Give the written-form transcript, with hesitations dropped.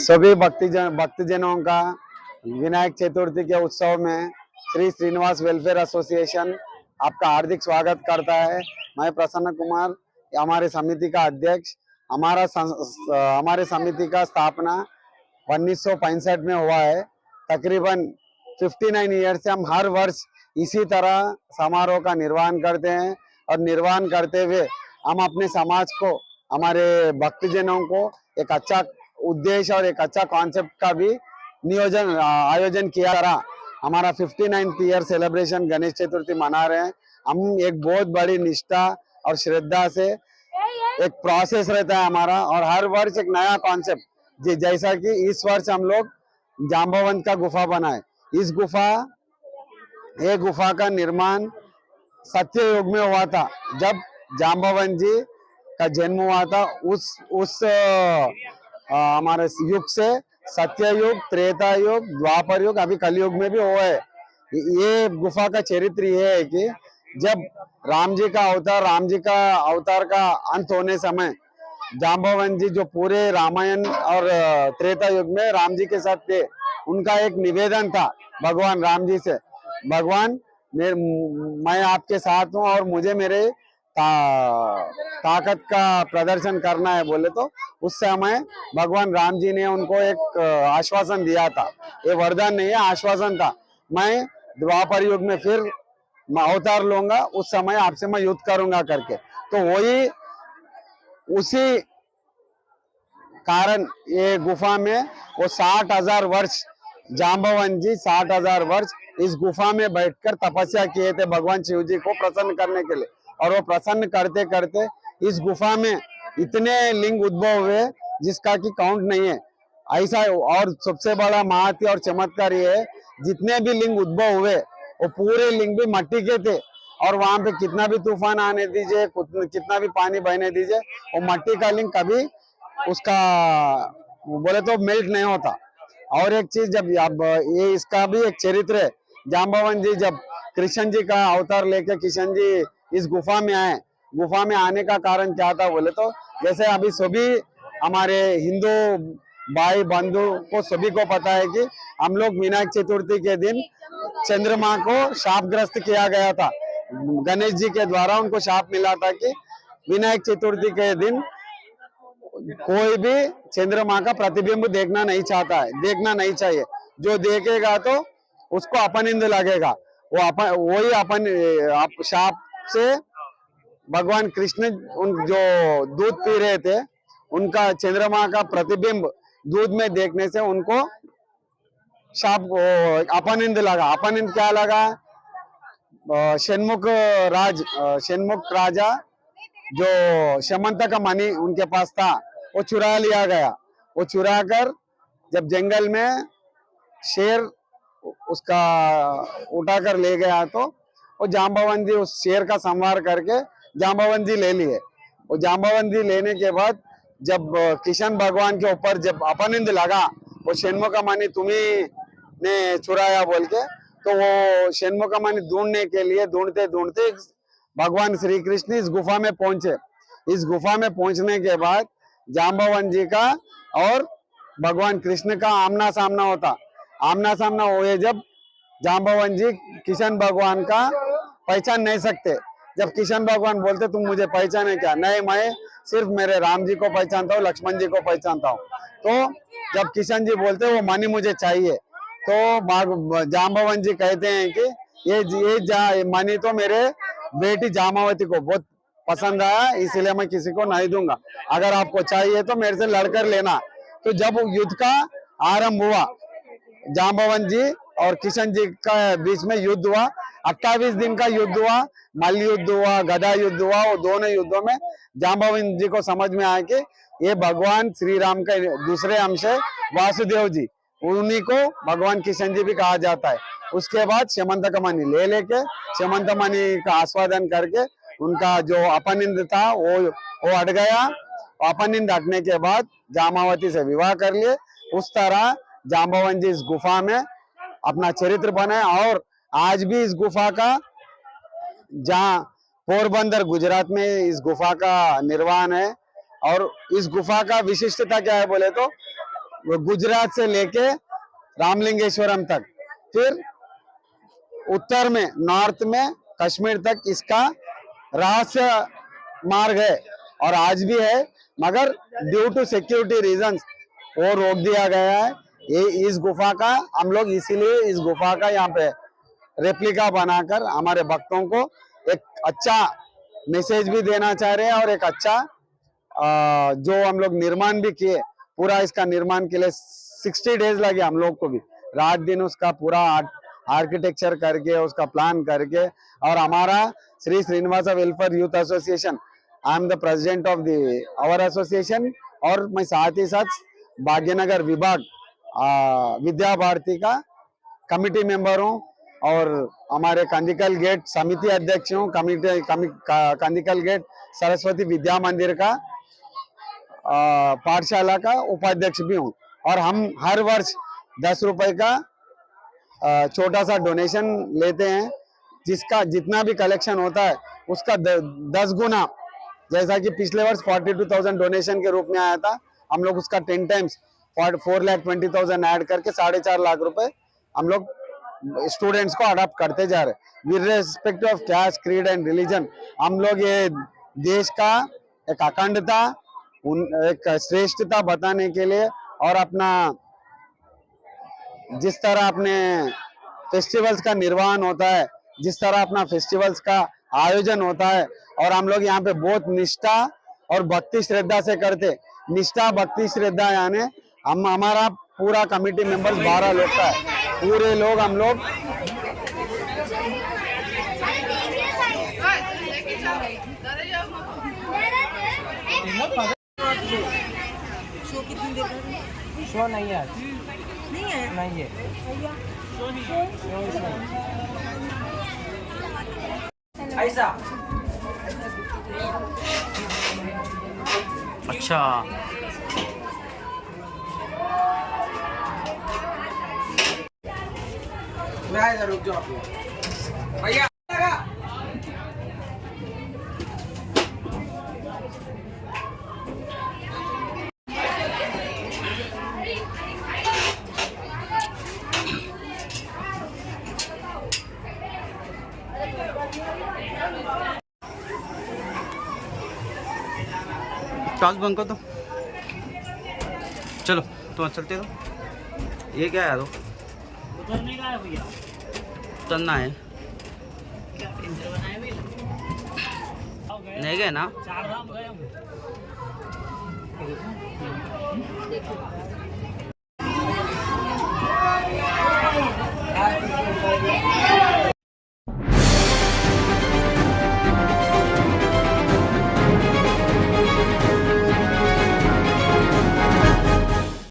सभी भक्तजनों का विनायक चतुर्थी के उत्सव में श्री श्रीनिवास वेलफेयर एसोसिएशन आपका हार्दिक स्वागत करता है। मैं प्रसन्न कुमार, हमारे समिति का अध्यक्ष। हमारे समिति का स्थापना 1965 में हुआ है। तकरीबन 59 ईयर से हम हर वर्ष इसी तरह समारोह का निर्वहन करते हैं और निर्वहन करते हुए हम अपने समाज को, हमारे भक्तजनों को एक अच्छा उद्देश्य और एक अच्छा कॉन्सेप्ट का भी आयोजन किया जा रहा। हमारा 59th year celebration Ganesh Chaturthi मना रहे हैं। हम एक बहुत बड़ी निष्ठा और श्रद्धा से, एक प्रोसेस रहता है हमारा, और हर वर्ष एक नया कॉन्सेप्ट, जैसा कि इस वर्ष हम लोग जाम्बवंत का गुफा बनाए। इस गुफा का निर्माण सत्य युग में हुआ था। जब जाम्बवंत जी का जन्म हुआ था, उस हमारे युग से सत्य युग, त्रेता युग, द्वापर युग, अभी कलयुग में भी हुआ है। ये गुफा का चरित्र ये है कि जब राम जी का अवतार का अंत होने समय जाम्बवंत जी, जो पूरे रामायण और त्रेता युग में राम जी के साथ थे, उनका एक निवेदन था भगवान राम जी से, भगवान मैं आपके साथ हूँ और मुझे मेरे ताकत का प्रदर्शन करना है बोले, तो उस समय भगवान राम जी ने उनको एक आश्वासन दिया था। ये वरदान नहीं है, आश्वासन था, मैं द्वापर युग में फिर अवतार लूंगा, उस समय आपसे मैं युद्ध करूंगा करके। तो वही उसी कारण ये गुफा में वो 60,000 वर्ष जाम्बवंत जी 60,000 वर्ष इस गुफा में बैठकर तपस्या किए थे भगवान शिव जी को प्रसन्न करने के लिए। और वो प्रसन्न करते करते इस गुफा में इतने लिंग उद्भव हुए जिसका कि काउंट नहीं है। ऐसा, और सबसे बड़ा महत्व और चमत्कार ये है, जितने भी लिंग उद्भव हुए वो पूरे लिंग भी मट्टी के थे, और वहां पे कितना भी तूफान आने दीजिए, कितना भी पानी बहने दीजिए, वो मट्टी का लिंग कभी उसका बोले तो मेल्ट नहीं होता। और एक चीज, जब अब ये इसका भी एक चरित्र है। जाम्बवंत जी जब कृष्ण जी का अवतार लेके कृष्ण जी इस गुफा में आए, गुफा में आने का कारण क्या था बोले तो, जैसे अभी सभी हमारे हिंदू भाई बंधु को सभी को पता है कि हम लोग विनायक चतुर्थी के दिन चंद्रमा को शापग्रस्त किया गया था। गणेश जी के द्वारा उनको शाप मिला था कि विनायक चतुर्थी के दिन कोई भी चंद्रमा का प्रतिबिंब देखना नहीं चाहता है, देखना नहीं चाहिए। जो देखेगा तो उसको अपनिंद लगेगा। वही शाप से भगवान कृष्ण जो दूध पी रहे थे, उनका चंद्रमा का प्रतिबिंब दूध में देखने से उनको शाप अपनिंद लगा। अपनिंद क्या लगा? षण्मुख राजा जो शमंतक का मणि उनके पास था, वो चुरा लिया गया। वो चुरा कर जब जंगल में शेर उसका उठा कर ले गया, तो वो जाम्बवंत जी उस शेर का संहार करके जाम्बवंत जी ले लिए। वो जाम्बवंत जी लेने के बाद जब किशन भगवान के ऊपर जब अपनिंद लगा, वो षण्मुख का मणि तुम्ही ने चुराया बोल के, तो वो षण्मुख का मणि ढूंढने के लिए ढूंढते ढूंढते भगवान श्री कृष्ण इस गुफा में पहुंचे। इस गुफा में पहुंचने के बाद जाम्बवंत जी का और भगवान कृष्ण का आमना सामना हुए। जब जाम्बवंत जी किशन भगवान का पहचान नहीं सकते। जब किशन भगवान बोलते तुम मुझे पहचाने क्या? नहीं, मैं सिर्फ मेरे राम जी को पहचानता हूँ, लक्ष्मण जी को पहचानता हूँ। तो जब किशन जी बोलते वो मणि मुझे चाहिए, तो जाम्बवंत जी कहते हैं कि ये मणि तो मेरे बेटी जामावती को बहुत पसंद आया, इसलिए मैं किसी को नहीं दूंगा। अगर आपको चाहिए तो मेरे से लड़कर लेना। तो जब युद्ध का आरंभ हुआ, जाम्बवंत जी और किशन जी का बीच में युद्ध हुआ। 28 दिन का युद्ध हुआ, मल्ल युद्ध हुआ, गदा युद्ध हुआ। वो दोनों युद्धों में जाम्बवंत जी को समझ में आया कि ये भगवान श्री राम का दूसरे अंश है, वासुदेव जी, उन्हीं को भगवान किशन जी भी कहा जाता है। उसके बाद शमंतक मणि लेके शमंतक मणि का आस्वादन करके उनका जो अपनिंद था वो हट गया। अपनिंद हटने के बाद जामावती से विवाह कर लिए। उस तरह जाम्बवंत जी इस गुफा में अपना चरित्र बनाए। और आज भी इस गुफा का, जहाँ पोरबंदर गुजरात में इस गुफा का निर्माण है। और इस गुफा का विशिष्टता क्या है बोले तो, वो गुजरात से लेके रामलिंगेश्वरम तक, फिर उत्तर में नॉर्थ में कश्मीर तक इसका रहस्य मार्ग है और आज भी है, मगर ड्यू टू सिक्योरिटी रीजंस वो रोक दिया गया है। ये इस गुफा का हम लोग इसीलिए इस गुफा का यहाँ पे रेप्लिका बनाकर हमारे भक्तों को एक अच्छा मैसेज भी देना चाह रहे हैं और एक अच्छा जो हम लोग निर्माण भी किए, पूरा इसका निर्माण के लिए 60 डेज लगे हम लोग को भी, रात दिन उसका पूरा आर्किटेक्चर करके उसका प्लान करके। और हमारा Shri Srinivas welfare youth association, I am the president of the our association, और मैं साथ ही साथ भाग्यनगर विभाग विद्या भारती का कमिटी मेंबर हूँ और हमारे कंदिकल गेट समिति अध्यक्ष हूँ, कंदिकल गेट सरस्वती विद्या मंदिर का पाठशाला का उपाध्यक्ष भी हूँ। और हम हर वर्ष 10 रुपए का छोटा सा डोनेशन लेते हैं, जिसका जितना भी कलेक्शन होता है उसका 10 गुना, जैसा कि पिछले वर्ष 42,000 डोनेशन के रूप में आया था, हम लोग उसका 10 टाइम्स 4,20,000 ऐड करके 4.5 लाख रुपए हम लोग स्टूडेंट्स को अडॉप्ट करते जा रहे हैं। With respect of caste, creed and religion, हम लोग ये देश का एक अखंडता, एक श्रेष्ठता बताने के लिए और अपना जिस तरह अपने फेस्टिवल्स का निर्वहन होता है, जिस तरह अपना फेस्टिवल्स का आयोजन होता है, और हम लोग यहाँ पे बहुत निष्ठा और भक्ति श्रद्धा से करते। निष्ठा भक्ति श्रद्धा यानी हम हमारा पूरा कमेटी मेंबर्स 12 लोग का है, पूरे लोग हम लोग शो नहीं है, नहीं है ऐसा। अच्छा रुक जाओ भैया। टॉस बंद कर दो, चलो तुम चलते दो। ये क्या है? उतरने का है भैया, उतरना है। नहीं गए ना, 4 धाम गए हम।